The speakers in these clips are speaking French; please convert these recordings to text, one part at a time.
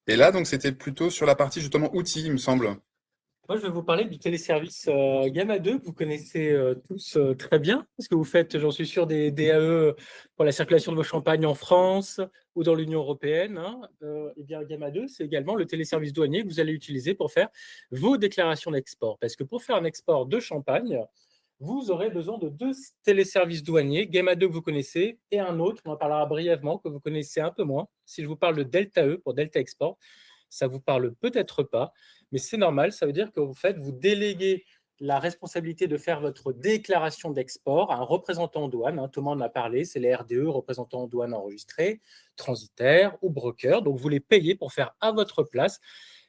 Et là, donc, c'était plutôt sur la partie justement outils, il me semble. Moi, je vais vous parler du téléservice Gamma 2 que vous connaissez tous très bien, parce que vous faites, j'en suis sûr, des DAE pour la circulation de vos champagnes en France ou dans l'Union européenne. Hein. Et bien, Gamma 2, c'est également le téléservice douanier que vous allez utiliser pour faire vos déclarations d'export. Parce que pour faire un export de champagne, vous aurez besoin de deux téléservices douaniers, Gamma 2 que vous connaissez, et un autre, on en parlera brièvement, que vous connaissez un peu moins. Si je vous parle de Delta E pour Delta Export, ça ne vous parle peut-être pas, mais c'est normal, ça veut dire que en fait, vous déléguez la responsabilité de faire votre déclaration d'export à un représentant en douane. Hein, Thomas en a parlé, c'est les RDE, représentants en douane enregistrés, transitaires ou brokers. Donc, vous les payez pour faire à votre place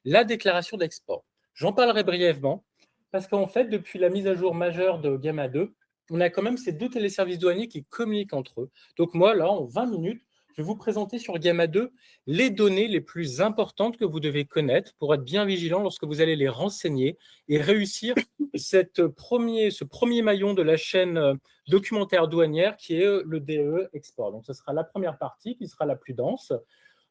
la déclaration d'export. J'en parlerai brièvement parce qu'en fait, depuis la mise à jour majeure de Gamma 2, on a quand même ces deux téléservices douaniers qui communiquent entre eux. Donc, moi, là, en 20 minutes, je vais vous présenter sur Gamma 2 les données les plus importantes que vous devez connaître pour être bien vigilant lorsque vous allez les renseigner et réussir ce premier maillon de la chaîne documentaire douanière qui est le DE Export. Donc, ce sera la première partie qui sera la plus dense.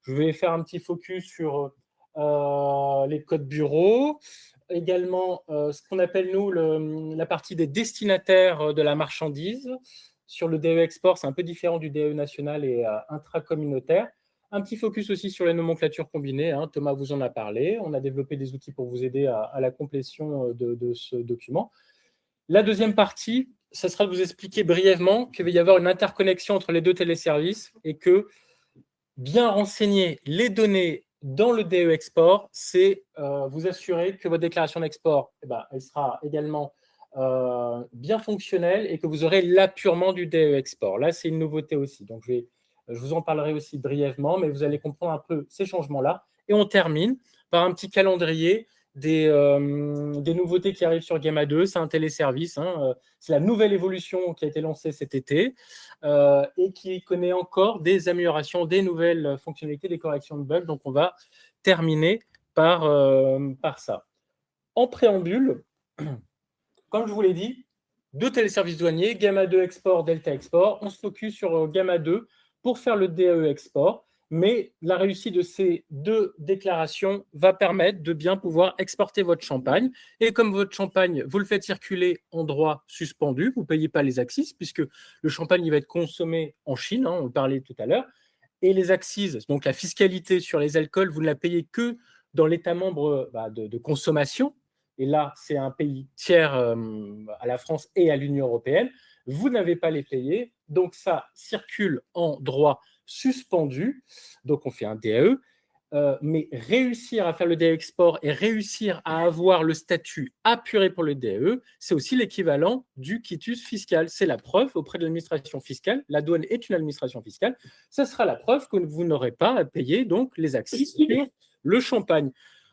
Je vais faire un petit focus sur les codes bureaux, également ce qu'on appelle, nous, la partie des destinataires de la marchandise. Sur le DE Export, c'est un peu différent du DE national et intracommunautaire. Un petit focus aussi sur les nomenclatures combinées. Hein. Thomas vous en a parlé. On a développé des outils pour vous aider à la complétion de ce document. La deuxième partie, ce sera de vous expliquer brièvement qu'il va y avoir une interconnexion entre les deux téléservices et que bien renseigner les données dans le DE Export, c'est vous assurer que votre déclaration d'export, elle sera également bien fonctionnelle et que vous aurez l'apurement du DE Export. Là, c'est une nouveauté aussi. Donc, je vous en parlerai aussi brièvement, mais vous allez comprendre un peu ces changements-là. Et on termine par un petit calendrier des nouveautés qui arrivent sur Gamma 2. C'est un téléservice. Hein, c'est la nouvelle évolution qui a été lancée cet été et qui connaît encore des améliorations, des nouvelles fonctionnalités, des corrections de bugs. Donc, on va terminer par ça. En préambule, comme je vous l'ai dit, deux téléservices douaniers, Gamma 2 Export, Delta Export. On se focus sur Gamma 2 pour faire le DAE Export. Mais la réussite de ces deux déclarations va permettre de bien pouvoir exporter votre champagne. Et comme votre champagne, vous le faites circuler en droit suspendu, vous ne payez pas les accises, puisque le champagne il va être consommé en Chine, hein, on le parlait tout à l'heure. Et les accises, donc la fiscalité sur les alcools, vous ne la payez que dans l'État membre de consommation. Et là, c'est un pays tiers à la France et à l'Union européenne. Vous n'avez pas les payés, donc ça circule en droit suspendu. Donc, on fait un DAE. Mais réussir à faire le DAE export et réussir à avoir le statut apuré pour le DAE, c'est aussi l'équivalent du quitus fiscal. C'est la preuve auprès de l'administration fiscale. La douane est une administration fiscale. Ça sera la preuve que vous n'aurez pas à payer donc les accises sur le champagne.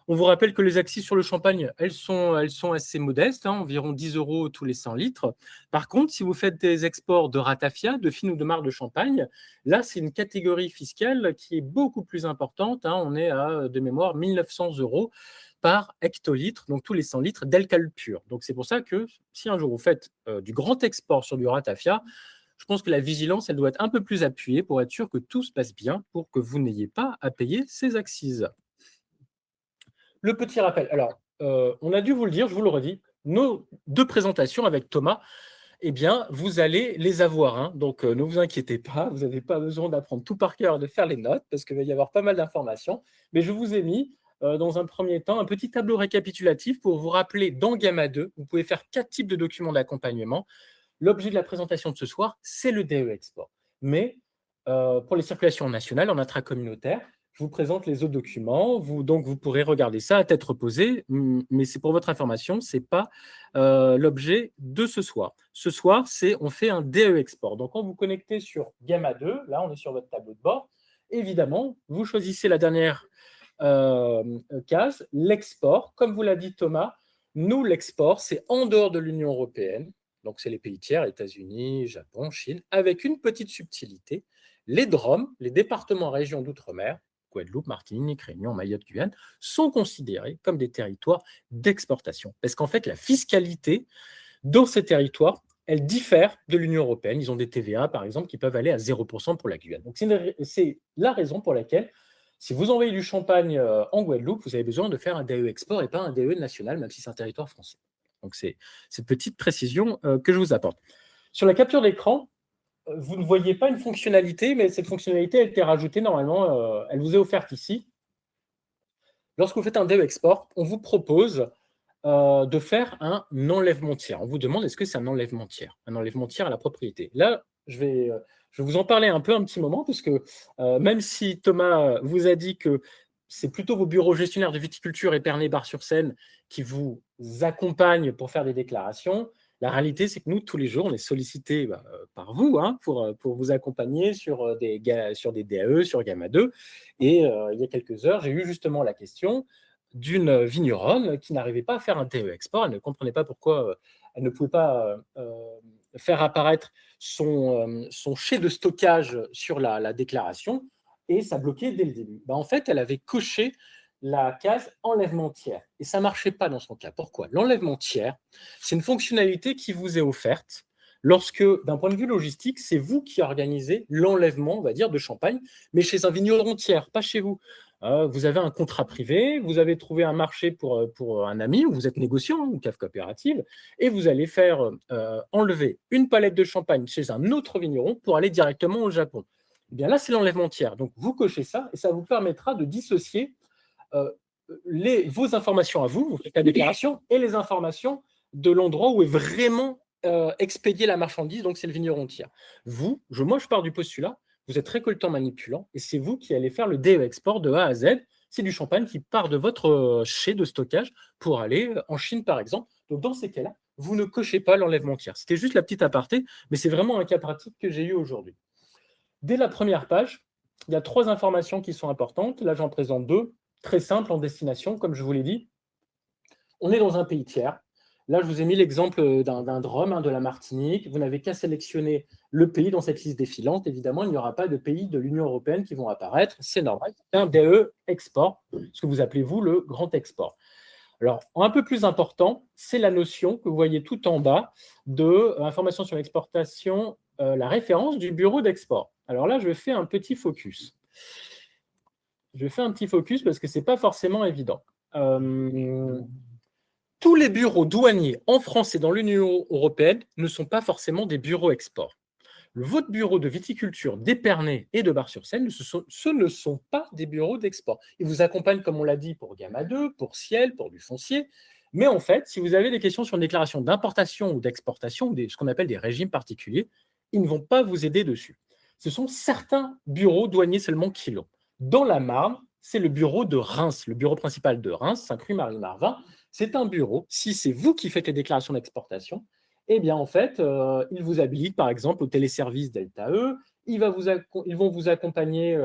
On vous rappelle que les accises sur le champagne, elles sont assez modestes, hein, environ 10 € tous les 100 litres. Par contre, si vous faites des exports de ratafia, de fine ou de marc de champagne, là, c'est une catégorie fiscale qui est beaucoup plus importante. Hein. On est à, de mémoire, 1 900 € par hectolitre, donc tous les 100 litres d'alcool pur. Donc, c'est pour ça que si un jour vous faites du grand export sur du ratafia, je pense que la vigilance, elle doit être un peu plus appuyée pour être sûr que tout se passe bien, pour que vous n'ayez pas à payer ces accises. Le petit rappel. Alors, on a dû vous le dire, je vous le redis, nos deux présentations avec Thomas, eh bien, vous allez les avoir. Hein. Donc, ne vous inquiétez pas, vous n'avez pas besoin d'apprendre tout par cœur, de faire les notes, parce qu'il va y avoir pas mal d'informations. Mais je vous ai mis, dans un premier temps, un petit tableau récapitulatif pour vous rappeler dans Gamma 2, vous pouvez faire 4 types de documents d'accompagnement. L'objet de la présentation de ce soir, c'est le DE Export. Mais pour les circulations nationales, en intracommunautaire, je vous présente les autres documents. Donc, vous pourrez regarder ça à tête reposée, mais c'est pour votre information, ce n'est pas l'objet de ce soir. Ce soir, on fait un DE Export. Donc, quand vous connectez sur Gamma 2, là, on est sur votre tableau de bord, évidemment, vous choisissez la dernière case, l'export. Comme vous l'a dit Thomas, nous, l'export, c'est en dehors de l'Union européenne. Donc, c'est les pays tiers, États-Unis, Japon, Chine, avec une petite subtilité. Les DROM, les départements régions d'outre-mer, Guadeloupe, Martinique, Réunion, Mayotte, Guyane, sont considérés comme des territoires d'exportation. Parce qu'en fait, la fiscalité dans ces territoires elles diffèrent de l'Union européenne. Ils ont des TVA, par exemple, qui peuvent aller à 0% pour la Guyane. Donc, c'est la raison pour laquelle, si vous envoyez du champagne en Guadeloupe, vous avez besoin de faire un DE export et pas un DE national, même si c'est un territoire français. Donc, c'est cette petite précision que je vous apporte. Sur la capture d'écran, vous ne voyez pas une fonctionnalité, mais cette fonctionnalité a été rajoutée normalement, elle vous est offerte ici. Lorsque vous faites un DE export, on vous propose de faire un enlèvement tiers. On vous demande est-ce que c'est un enlèvement tiers à la propriété. Là, je vais vous en parler un petit moment, parce que même si Thomas vous a dit que c'est plutôt vos bureaux gestionnaires de viticulture Épernay-Bar-sur-Seine qui vous accompagnent pour faire des déclarations, la réalité, c'est que nous, tous les jours, on est sollicités par vous pour vous accompagner sur des DAE, sur Gamma 2. Et il y a quelques heures, j'ai eu justement la question d'une vigneronne qui n'arrivait pas à faire un DE export. Elle ne comprenait pas pourquoi elle ne pouvait pas faire apparaître son chai de stockage sur la déclaration, et ça bloquait dès le début. En fait, elle avait coché la case enlèvement tiers et ça ne marchait pas dans son cas. Pourquoi? L'enlèvement tiers, c'est une fonctionnalité qui vous est offerte lorsque, d'un point de vue logistique, c'est vous qui organisez l'enlèvement, on va dire, de champagne, mais chez un vigneron tiers, pas chez vous. Vous avez un contrat privé, vous avez trouvé un marché pour un ami, ou vous êtes négociant, ou cave coopérative, et vous allez faire enlever une palette de champagne chez un autre vigneron pour aller directement au Japon. Eh bien là, c'est l'enlèvement tiers. Donc, vous cochez ça, et ça vous permettra de dissocier vos informations à vous, vous faites la déclaration, et les informations de l'endroit où est vraiment expédiée la marchandise, donc c'est le vigneron tiers. Moi, je pars du postulat, vous êtes récoltant manipulant, et c'est vous qui allez faire le DE export de A à Z. C'est du champagne qui part de votre chai de stockage pour aller en Chine, par exemple. Donc, dans ces cas-là, vous ne cochez pas l'enlèvement tiers. C'était juste la petite aparté, mais c'est vraiment un cas pratique que j'ai eu aujourd'hui. Dès la première page, il y a 3 informations qui sont importantes. Là, j'en présente 2, très simples en destination, comme je vous l'ai dit. On est dans un pays tiers. Là, je vous ai mis l'exemple d'un drum, de la Martinique. Vous n'avez qu'à sélectionner le pays dans cette liste défilante. Évidemment, il n'y aura pas de pays de l'Union européenne qui vont apparaître. C'est normal. C'est un DE export, ce que vous appelez, vous, le grand export. Alors, un peu plus important, c'est la notion que vous voyez tout en bas de information sur l'exportation, la référence du bureau d'export. Alors là, je fais un petit focus. Je fais un petit focus parce que ce n'est pas forcément évident. Tous les bureaux douaniers en France et dans l'Union européenne ne sont pas forcément des bureaux export. Votre bureau de viticulture d'Épernay et de Bar-sur-Seine, ce ne sont pas des bureaux d'export. Ils vous accompagnent, comme on l'a dit, pour Gamma 2, pour Ciel, pour du foncier. Mais en fait, si vous avez des questions sur une déclaration d'importation ou d'exportation, ou ce qu'on appelle des régimes particuliers, ils ne vont pas vous aider dessus. Ce sont certains bureaux douaniers seulement qui l'ont. Dans la Marne, c'est le bureau de Reims, le bureau principal de Reims, 5 rue Marie-Marvin. C'est un bureau, si c'est vous qui faites les déclarations d'exportation, eh bien, en fait, ils vous habilitent, par exemple, au téléservice Delta E. Ils vont vous accompagner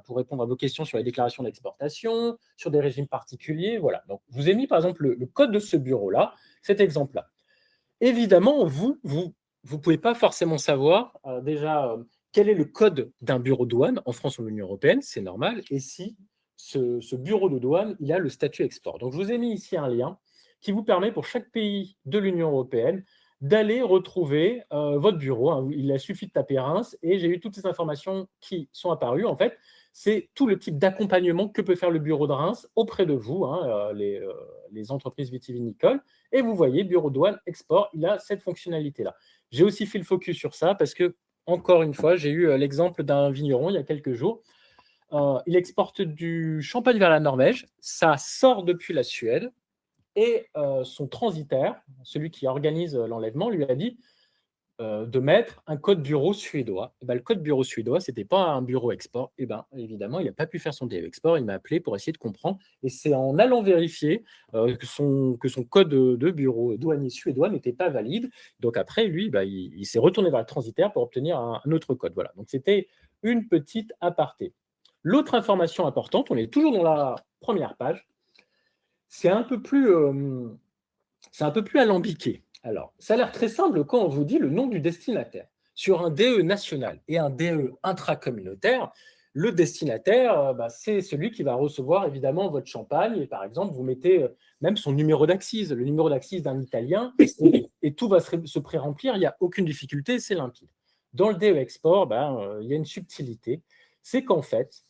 pour répondre à vos questions sur les déclarations d'exportation, sur des régimes particuliers. Voilà. Donc, je vous ai mis, par exemple, le code de ce bureau-là, cet exemple-là. Évidemment, vous ne pouvez pas forcément savoir déjà quel est le code d'un bureau de douane en France ou en Union européenne, c'est normal, et si ce bureau de douane, il a le statut export. Donc, je vous ai mis ici un lien qui vous permet pour chaque pays de l'Union européenne d'aller retrouver votre bureau. Il a suffi de taper Reims et j'ai eu toutes ces informations qui sont apparues. En fait, c'est tout le type d'accompagnement que peut faire le bureau de Reims auprès de vous, les entreprises vitivinicoles. Et vous voyez, bureau douane, export, il a cette fonctionnalité-là. J'ai aussi fait le focus sur ça parce que, encore une fois, j'ai eu l'exemple d'un vigneron il y a quelques jours. Il exporte du champagne vers la Norvège. Ça sort depuis la Suède. Et son transitaire, celui qui organise l'enlèvement, lui a dit de mettre un code bureau suédois. Le code bureau suédois, ce n'était pas un bureau export. Et évidemment, il n'a pas pu faire son DE export. Il m'a appelé pour essayer de comprendre. Et c'est en allant vérifier que son code de bureau douanier suédois n'était pas valide. Donc après, lui, il s'est retourné vers le transitaire pour obtenir un autre code. Voilà. Donc c'était une petite aparté. L'autre information importante, on est toujours dans la première page, c'est un peu plus alambiqué. Alors, ça a l'air très simple quand on vous dit le nom du destinataire. Sur un DE national et un DE intracommunautaire, Le destinataire, c'est celui qui va recevoir évidemment votre champagne. Et par exemple, vous mettez même son numéro d'accise, le numéro d'accise d'un Italien, et tout va se pré-remplir. Il n'y a aucune difficulté, c'est limpide. Dans le DE Export, il y a une subtilité. C'est qu'en fait,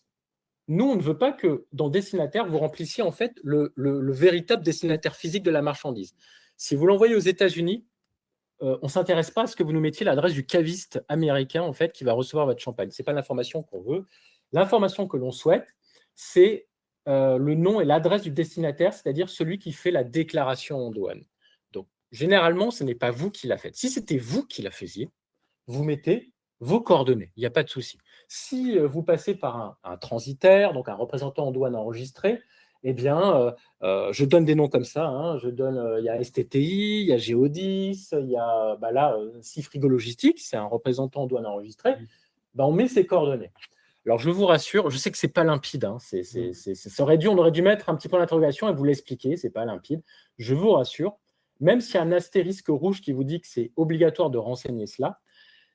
nous, on ne veut pas que dans destinataire, vous remplissiez en fait le véritable destinataire physique de la marchandise. Si vous l'envoyez aux États-Unis, on ne s'intéresse pas à ce que vous nous mettiez l'adresse du caviste américain en fait, qui va recevoir votre champagne. Ce n'est pas l'information qu'on veut. L'information que l'on souhaite, c'est le nom et l'adresse du destinataire, c'est-à-dire celui qui fait la déclaration en douane. Donc, généralement, ce n'est pas vous qui la faites. Si c'était vous qui la faisiez, vous mettez vos coordonnées, il n'y a pas de souci. Si vous passez par un transitaire, donc un représentant en douane enregistré, eh bien, je donne des noms comme ça. Hein, il y a STTI, il y a Géodis, il y a Cifrigo Logistique, c'est un représentant en douane enregistré. On met ses coordonnées. Alors, je vous rassure, je sais que ce n'est pas limpide. Hein, on aurait dû mettre un petit point d'interrogation et vous l'expliquer, ce n'est pas limpide. Je vous rassure, même s'il y a un astérisque rouge qui vous dit que c'est obligatoire de renseigner cela,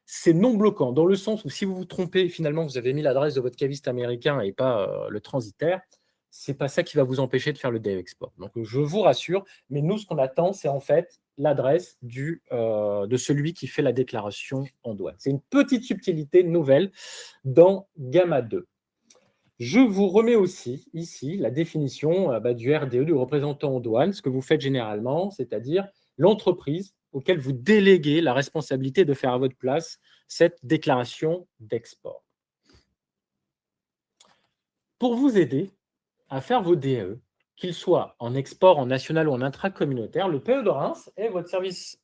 c'est non bloquant, dans le sens où si vous vous trompez, finalement, vous avez mis l'adresse de votre caviste américain et pas le transitaire, ce n'est pas ça qui va vous empêcher de faire le DE Export. Donc, je vous rassure, mais nous, ce qu'on attend, c'est en fait l'adresse de celui qui fait la déclaration en douane. C'est une petite subtilité nouvelle dans Gamma 2. Je vous remets aussi ici la définition du RDE, du représentant en douane, ce que vous faites généralement, c'est-à-dire l'entreprise auquel vous déléguez la responsabilité de faire à votre place cette déclaration d'export. Pour vous aider à faire vos DAE, qu'ils soient en export, en national ou en intracommunautaire, le PE de Reims et votre service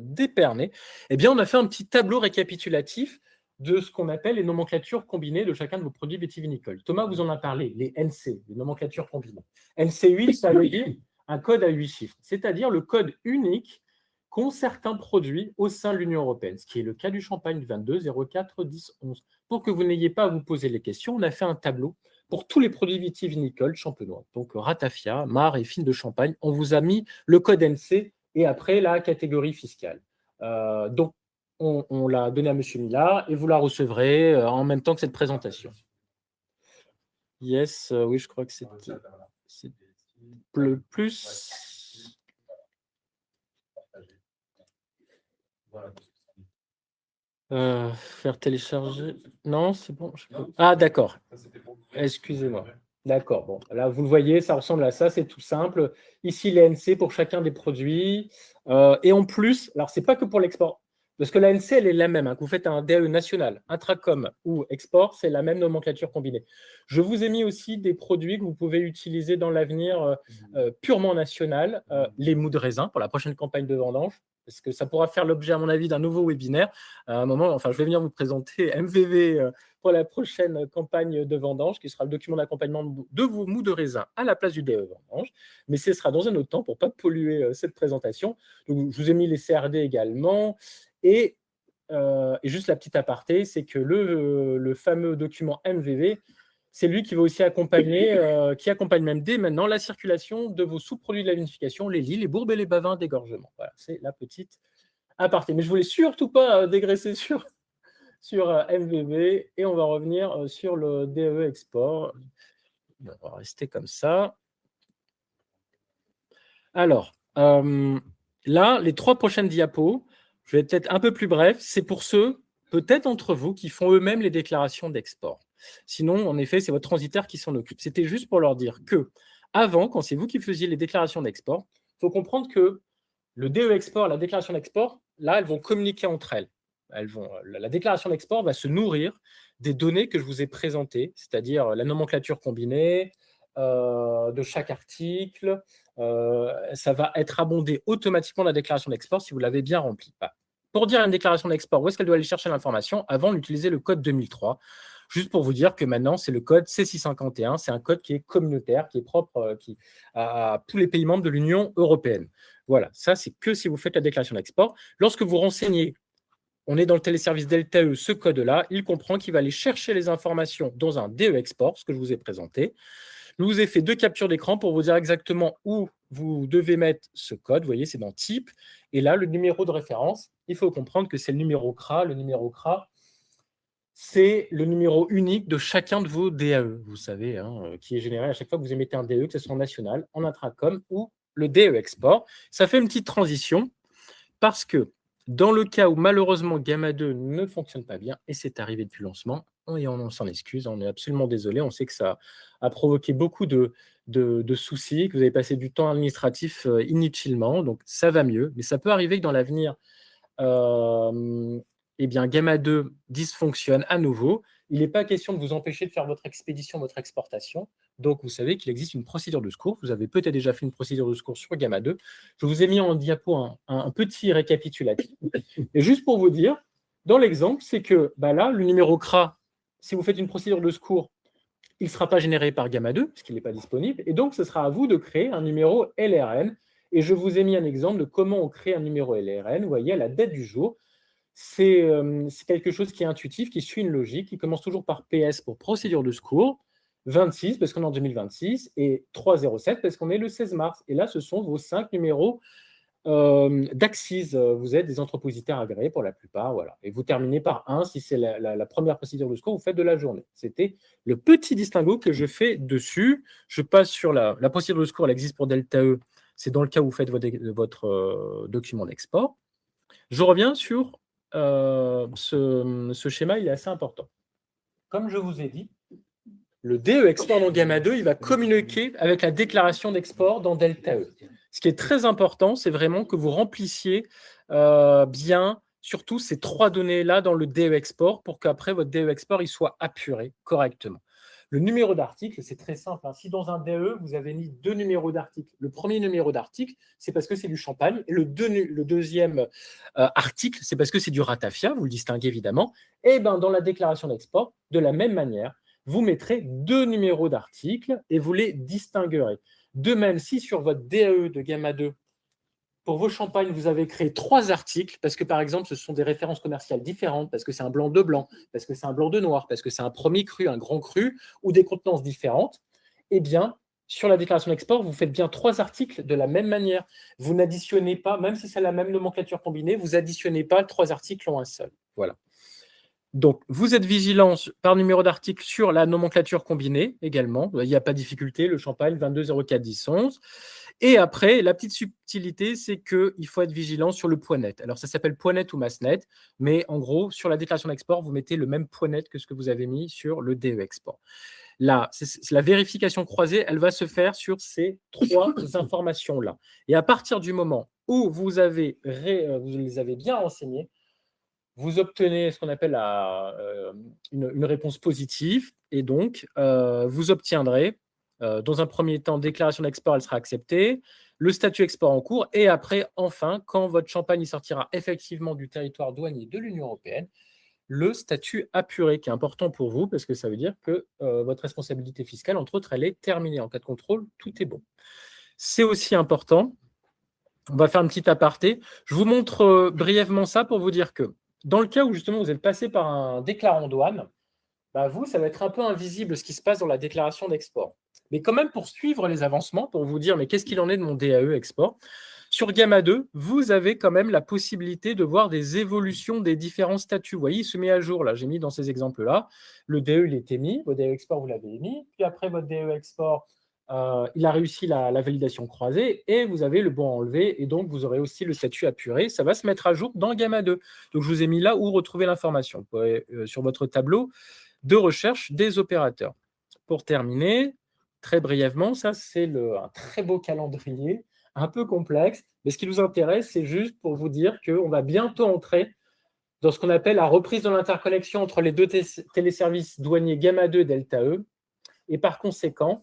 d'Épernay, on a fait un petit tableau récapitulatif de ce qu'on appelle les nomenclatures combinées de chacun de vos produits vitivinicoles. Thomas vous en a parlé, les NC, les nomenclatures combinées. NC8, ça veut dire un code à 8 chiffres, c'est-à-dire le code unique qu'ont certains produits au sein de l'Union européenne, ce qui est le cas du champagne 22 04 10 11. Pour que vous n'ayez pas à vous poser les questions, on a fait un tableau pour tous les produits vitivinicoles champenois. Donc ratafia, marc et fines de champagne, on vous a mis le code NC et après la catégorie fiscale. Donc on l'a donné à M. Millard et vous la recevrez en même temps que cette présentation. Yes, oui, je crois que c'est le plus. Faire télécharger. Non, c'est bon. Ah, d'accord. Excusez-moi. D'accord. Bon, là, vous le voyez, ça ressemble à ça. C'est tout simple. Ici, les NC pour chacun des produits. Et en plus, alors, ce n'est pas que pour l'export. Parce que la NC, elle est la même. Hein, que vous faites un DAE national, intracom ou export, c'est la même nomenclature combinée. Je vous ai mis aussi des produits que vous pouvez utiliser dans l'avenir purement national. Les mous de raisin pour la prochaine campagne de vendange. Parce que ça pourra faire l'objet, à mon avis, d'un nouveau webinaire. À un moment, je vais venir vous présenter MVV pour la prochaine campagne de vendange, qui sera le document d'accompagnement de vos mous de raisin à la place du DE vendange. Mais ce sera dans un autre temps pour ne pas polluer cette présentation. Donc, je vous ai mis les CRD également. Et juste la petite aparté, c'est que le fameux document MVV, c'est lui qui va aussi accompagner, qui accompagne même dès maintenant la circulation de vos sous-produits de la vinification, les lits, les bourbes et les bavins d'égorgement. Voilà, c'est la petite aparté. Mais je ne voulais surtout pas dégraisser sur MVV et on va revenir sur le DE Export. On va rester comme ça. Alors, là, les 3 prochaines diapos, je vais être peut-être un peu plus bref, c'est pour ceux, peut-être d'entre vous, qui font eux-mêmes les déclarations d'export. Sinon, en effet, c'est votre transitaire qui s'en occupe. C'était juste pour leur dire que, avant, quand c'est vous qui faisiez les déclarations d'export, il faut comprendre que le DE Export, la déclaration d'export, là, elles vont communiquer entre elles. La déclaration d'export va se nourrir des données que je vous ai présentées, c'est-à-dire la nomenclature combinée de chaque article. Ça va être abondé automatiquement la déclaration d'export si vous l'avez bien remplie. Pour dire une déclaration d'export, où est-ce qu'elle doit aller chercher l'information? Avant d'utiliser le code 2003. Juste pour vous dire que maintenant, c'est le code C651. C'est un code qui est communautaire, qui est propre à tous les pays membres de l'Union européenne. Voilà, ça, c'est que si vous faites la déclaration d'export. Lorsque vous renseignez, on est dans le téléservice Delta E, ce code-là, il comprend qu'il va aller chercher les informations dans un DE Export, ce que je vous ai présenté. Je vous ai fait 2 captures d'écran pour vous dire exactement où vous devez mettre ce code. Vous voyez, c'est dans Type. Et là, le numéro de référence, il faut comprendre que c'est le numéro CRA. Le numéro CRA, c'est le numéro unique de chacun de vos DAE, vous savez, hein, qui est généré à chaque fois que vous émettez un DAE, que ce soit en national, en intracom ou le DAE export. Ça fait une petite transition parce que dans le cas où malheureusement Gamma 2 ne fonctionne pas bien, et c'est arrivé depuis le lancement, et on s'en excuse, on est absolument désolé, on sait que ça a provoqué beaucoup de soucis, que vous avez passé du temps administratif inutilement, donc ça va mieux, mais ça peut arriver que dans l'avenir, eh bien, Gamma 2 dysfonctionne à nouveau. Il n'est pas question de vous empêcher de faire votre expédition, votre exportation. Donc, vous savez qu'il existe une procédure de secours. Vous avez peut-être déjà fait une procédure de secours sur Gamma 2. Je vous ai mis en diapo un petit récapitulatif. Et juste pour vous dire, dans l'exemple, c'est que bah là, le numéro CRA, si vous faites une procédure de secours, il ne sera pas généré par Gamma 2, puisqu'il n'est pas disponible. Et donc, ce sera à vous de créer un numéro LRN. Et je vous ai mis un exemple de comment on crée un numéro LRN. Vous voyez, à la date du jour, c'est quelque chose qui est intuitif, qui suit une logique, qui commence toujours par PS pour procédure de secours, 26 parce qu'on est en 2026 et 307 parce qu'on est le 16 mars. Et là, ce sont vos 5 numéros d'Axis. Vous êtes des entrepositaires agréés pour la plupart. Voilà. Et vous terminez par 1 si c'est la première procédure de secours, vous faites de la journée. C'était le petit distinguo que je fais dessus. Je passe sur la procédure de secours, elle existe pour Delta E. C'est dans le cas où vous faites votre document d'export. Je reviens sur ce schéma, il est assez important. Comme je vous ai dit, le DE export dans Gamma 2, il va communiquer avec la déclaration d'export dans Delta E. Ce qui est très important, c'est vraiment que vous remplissiez bien, surtout ces 3 données-là dans le DE export pour qu'après votre DE export il soit apuré correctement. Le numéro d'article, c'est très simple. Si dans un DE, vous avez mis 2 numéros d'article, le premier numéro d'article, c'est parce que c'est du champagne, et le deuxième article, c'est parce que c'est du ratafia, vous le distinguez évidemment. Et ben, dans la déclaration d'export, de la même manière, vous mettrez 2 numéros d'article et vous les distinguerez. De même, si sur votre DAE de Gamma 2, pour vos champagnes, vous avez créé 3 articles, parce que par exemple, ce sont des références commerciales différentes, parce que c'est un blanc de blanc, parce que c'est un blanc de noir, parce que c'est un premier cru, un grand cru, ou des contenances différentes, eh bien, sur la déclaration d'export, vous faites bien 3 articles de la même manière. Vous n'additionnez pas, même si c'est la même nomenclature combinée, vous additionnez pas 3 articles en un seul. Voilà. Donc, vous êtes vigilant par numéro d'article sur la nomenclature combinée également. Il n'y a pas de difficulté, le champagne 22 04 10 11. Et après, la petite subtilité, c'est qu'il faut être vigilant sur le point net. Alors, ça s'appelle point net ou masse net, mais en gros, sur la déclaration d'export, vous mettez le même point net que ce que vous avez mis sur le DE export. Là, la vérification croisée, elle va se faire sur ces 3 informations-là. Et à partir du moment où vous les avez bien renseignées, vous obtenez ce qu'on appelle une réponse positive et donc vous obtiendrez dans un premier temps déclaration d'export, elle sera acceptée, le statut export en cours et après, enfin, quand votre champagne sortira effectivement du territoire douanier de l'Union européenne, le statut apuré qui est important pour vous parce que ça veut dire que votre responsabilité fiscale, entre autres, elle est terminée. En cas de contrôle, tout est bon. C'est aussi important, on va faire un petit aparté, je vous montre brièvement ça pour vous dire que dans le cas où justement vous êtes passé par un déclarant douane, bah vous, ça va être un peu invisible ce qui se passe dans la déclaration d'export. Mais quand même, pour suivre les avancements, pour vous dire mais qu'est-ce qu'il en est de mon DAE export, sur Gamma 2, vous avez quand même la possibilité de voir des évolutions des différents statuts. Vous voyez, il se met à jour, là, j'ai mis dans ces exemples-là. Le DE, il est émis, votre DE export, vous l'avez émis, puis après votre DE export, il a réussi la validation croisée et vous avez le bon à enlever et donc vous aurez aussi le statut apuré. Ça va se mettre à jour dans Gamma 2. Donc je vous ai mis là où retrouver l'information. Vous pouvez, sur votre tableau de recherche des opérateurs. Pour terminer, très brièvement, ça c'est un très beau calendrier, un peu complexe, mais ce qui nous intéresse, c'est juste pour vous dire qu'on va bientôt entrer dans ce qu'on appelle la reprise de l'interconnexion entre les 2 téléservices douaniers Gamma 2 et Delta E. Et par conséquent,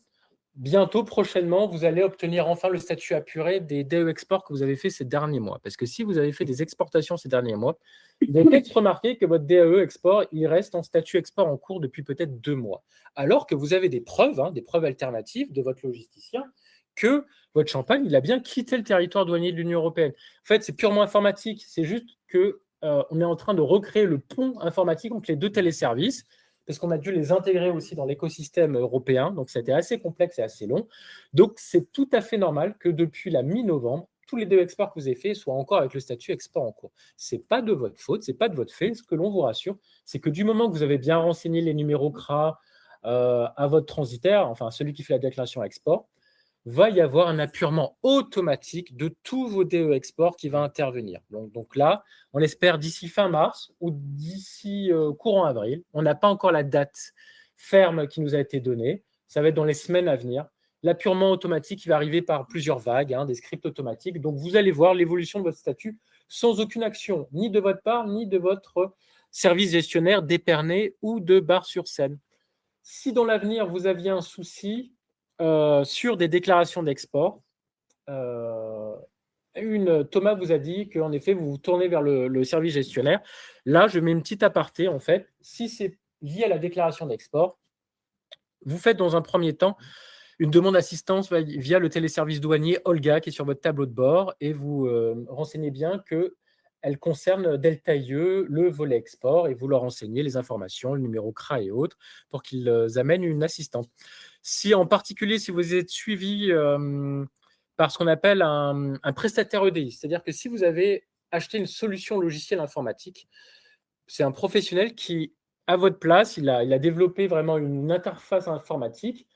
bientôt, prochainement, vous allez obtenir enfin le statut apuré des DE export que vous avez fait ces derniers mois. Parce que si vous avez fait des exportations ces derniers mois, vous avez peut-être remarqué que votre DAE export, il reste en statut export en cours depuis peut-être 2 mois. Alors que vous avez des preuves alternatives de votre logisticien que votre champagne, il a bien quitté le territoire douanier de l'Union européenne. En fait, c'est purement informatique. C'est juste qu'on est en train de recréer le pont informatique entre les 2 téléservices parce qu'on a dû les intégrer aussi dans l'écosystème européen. Donc, ça a été assez complexe et assez long. Donc, c'est tout à fait normal que depuis la mi-novembre, tous les DE export que vous avez fait soient encore avec le statut export en cours. Ce n'est pas de votre faute, ce n'est pas de votre fait. Ce que l'on vous rassure, c'est que du moment que vous avez bien renseigné les numéros CRA à votre transitaire, enfin celui qui fait la déclaration export, va y avoir un appurement automatique de tous vos DE export qui va intervenir. Donc là, on espère d'ici fin mars ou d'ici courant avril. On n'a pas encore la date ferme qui nous a été donnée. Ça va être dans les semaines à venir. L'appurement automatique qui va arriver par plusieurs vagues, des scripts automatiques. Donc, vous allez voir l'évolution de votre statut sans aucune action, ni de votre part, ni de votre service gestionnaire d'Épernay ou de Bar-sur-Seine. Si dans l'avenir, vous aviez un souci sur des déclarations d'export, Thomas vous a dit qu'en effet, vous vous tournez vers le service gestionnaire. Là, je mets une petite aparté, en fait. Si c'est lié à la déclaration d'export, vous faites dans un premier temps une demande d'assistance via le téléservice douanier Olga qui est sur votre tableau de bord et vous renseignez bien qu'elle concerne Delta IE, le volet export, et vous leur renseignez les informations, le numéro CRA et autres, pour qu'ils amènent une assistante. Si en particulier, si vous êtes suivi par ce qu'on appelle un prestataire EDI, c'est-à-dire que si vous avez acheté une solution logicielle informatique, c'est un professionnel qui, à votre place, il a développé vraiment une interface informatique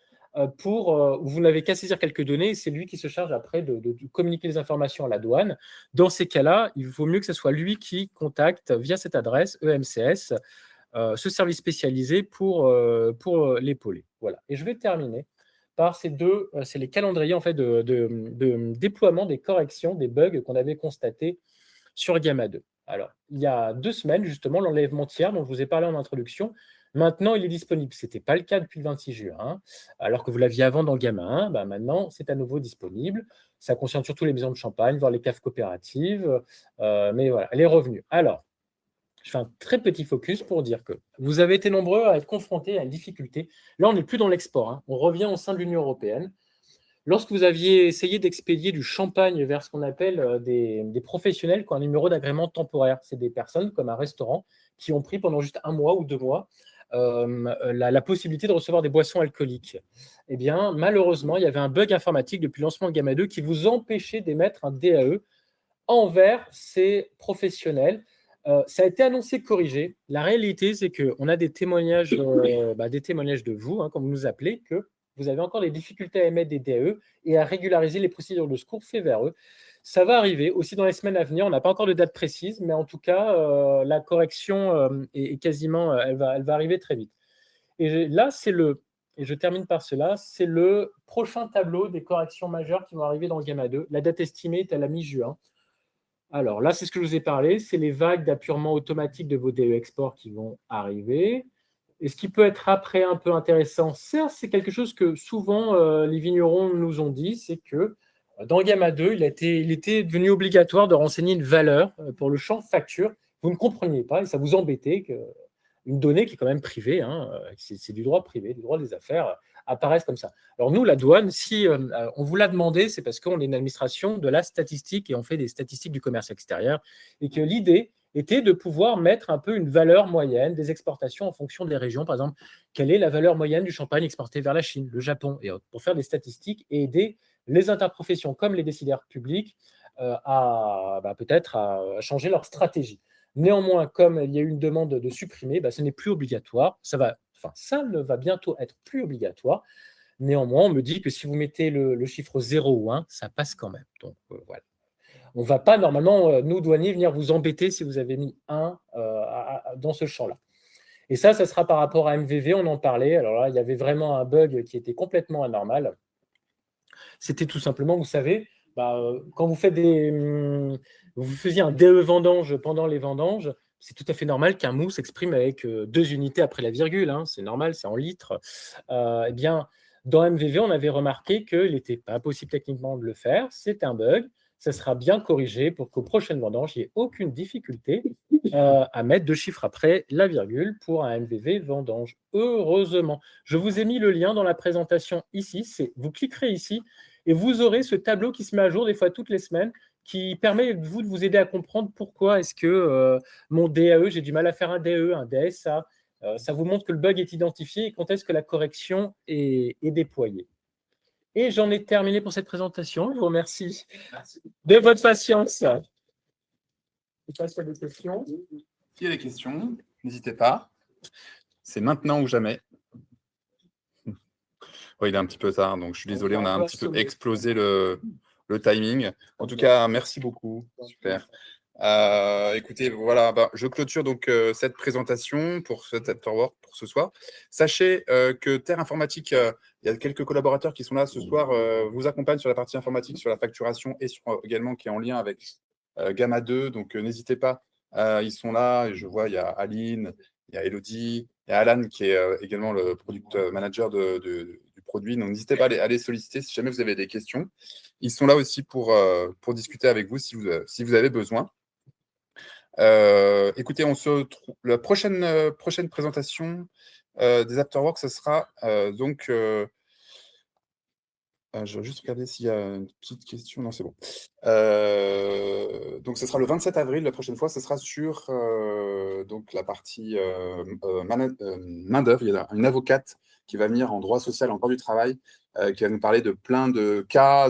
où vous n'avez qu'à saisir quelques données et c'est lui qui se charge après de communiquer les informations à la douane. Dans ces cas-là, il vaut mieux que ce soit lui qui contacte via cette adresse EMCS ce service spécialisé pour l'épauler. Voilà. Et je vais terminer par ces deux, c'est les calendriers en fait, de déploiement des corrections, des bugs qu'on avait constatés sur Gamma 2. Alors, il y a 2 semaines, justement, l'enlèvement tiers dont je vous ai parlé en introduction, maintenant, il est disponible. Ce n'était pas le cas depuis le 26 juin, alors que vous l'aviez avant dans Gamma 1. Maintenant, c'est à nouveau disponible. Ça concerne surtout les maisons de champagne, voire les caves coopératives. Mais voilà, elle est revenue. Alors, je fais un très petit focus pour dire que vous avez été nombreux à être confrontés à une difficulté. Là, on n'est plus dans l'export. On revient au sein de l'Union européenne. Lorsque vous aviez essayé d'expédier du champagne vers ce qu'on appelle des professionnels qui ont un numéro d'agrément temporaire, c'est des personnes comme un restaurant qui ont pris pendant juste 1 mois ou 2 mois la possibilité de recevoir des boissons alcooliques. Eh bien, malheureusement, il y avait un bug informatique depuis le lancement de Gamma 2 qui vous empêchait d'émettre un DAE envers ces professionnels. Ça a été annoncé corrigé. La réalité, c'est qu'on a des témoignages de vous, comme vous nous appelez, que vous avez encore des difficultés à émettre des DAE et à régulariser les procédures de secours faites vers eux. Ça va arriver aussi dans les semaines à venir. On n'a pas encore de date précise, mais en tout cas, la correction est quasiment, elle va arriver très vite. Et là, et je termine par cela, c'est le prochain tableau des corrections majeures qui vont arriver dans le Gamma 2. La date estimée est à la mi-juin. Alors là, c'est ce que je vous ai parlé, c'est les vagues d'appurement automatique de vos DE export qui vont arriver. Et ce qui peut être après un peu intéressant, c'est quelque chose que souvent les vignerons nous ont dit, c'est que dans Gamma 2, il était devenu obligatoire de renseigner une valeur pour le champ facture. Vous ne compreniez pas et ça vous embêtait qu'une donnée qui est quand même privée, c'est du droit privé, du droit des affaires, apparaisse comme ça. Alors nous, la douane, si on vous l'a demandé, c'est parce qu'on est une administration de la statistique et on fait des statistiques du commerce extérieur et que l'idée était de pouvoir mettre un peu une valeur moyenne des exportations en fonction des régions. Par exemple, quelle est la valeur moyenne du champagne exporté vers la Chine, le Japon, et autres, pour faire des statistiques et aider les interprofessions comme les décideurs publics peut-être à changer leur stratégie. Néanmoins, comme il y a eu une demande de supprimer, ce n'est plus obligatoire. Ça ne va bientôt être plus obligatoire. Néanmoins, on me dit que si vous mettez le chiffre 0 ou 1, ça passe quand même. Donc, voilà. On ne va pas, normalement, nous, douaniers, venir vous embêter si vous avez mis 1 dans ce champ-là. Et ça sera par rapport à MVV, on en parlait. Alors là, il y avait vraiment un bug qui était complètement anormal. C'était tout simplement, vous savez, quand vous faisiez un DE vendange pendant les vendanges, c'est tout à fait normal qu'un mou s'exprime avec 2 unités après la virgule. C'est normal, c'est en litres. Eh bien, dans MVV, on avait remarqué qu'il n'était pas possible techniquement de le faire. C'est un bug. Ça sera bien corrigé pour qu'aux prochaines vendanges, il n'y ait aucune difficulté à mettre 2 chiffres après la virgule pour un MVV vendange. Heureusement. Je vous ai mis le lien dans la présentation ici. Vous cliquerez ici et vous aurez ce tableau qui se met à jour des fois toutes les semaines qui permet de vous aider à comprendre pourquoi est-ce que mon DAE, j'ai du mal à faire un DE, un DSA. Ça vous montre que le bug est identifié et quand est-ce que la correction est déployée. Et j'en ai terminé pour cette présentation. Je vous remercie de votre patience. Je passe à des questions. S'il y a des questions, n'hésitez pas. C'est maintenant ou jamais. Oui, il est un petit peu tard, donc je suis désolé, on a un petit peu explosé le timing. En tout cas, merci beaucoup. Super. Écoutez, voilà, je clôture donc cette présentation pour cet afterwork pour ce soir. Sachez que Terre Informatique, il y a quelques collaborateurs qui sont là ce soir, vous accompagnent sur la partie informatique, sur la facturation et également qui est en lien avec Gamma 2. Donc n'hésitez pas, ils sont là. Et je vois, il y a Aline, il y a Elodie, il y a Alan qui est également le product manager du produit. Donc n'hésitez pas à les solliciter si jamais vous avez des questions. Ils sont là aussi pour discuter avec vous si vous avez besoin. Écoutez, on se trouve la prochaine présentation des Afterworks, ce sera donc. Je vais juste regarder s'il y a une petite question. Non, c'est bon. Donc, ce sera le 27 avril. La prochaine fois, ce sera sur donc la partie main-d'œuvre. Il y a une avocate qui va venir en droit social, en droit du travail, qui va nous parler de plein de cas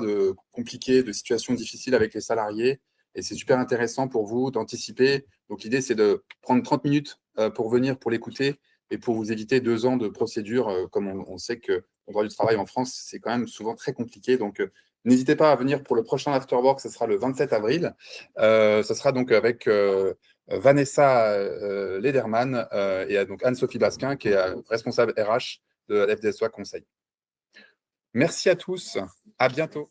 compliqués, de situations difficiles avec les salariés. Et c'est super intéressant pour vous d'anticiper. Donc, l'idée, c'est de prendre 30 minutes pour venir, pour l'écouter et pour vous éviter 2 ans de procédure, comme on sait que le droit du travail en France, c'est quand même souvent très compliqué. Donc, n'hésitez pas à venir pour le prochain Afterwork, ce sera le 27 avril. Ce sera donc avec Vanessa Lederman et donc Anne-Sophie Basquin, qui est responsable RH de la FDSOA Conseil. Merci à tous, à bientôt.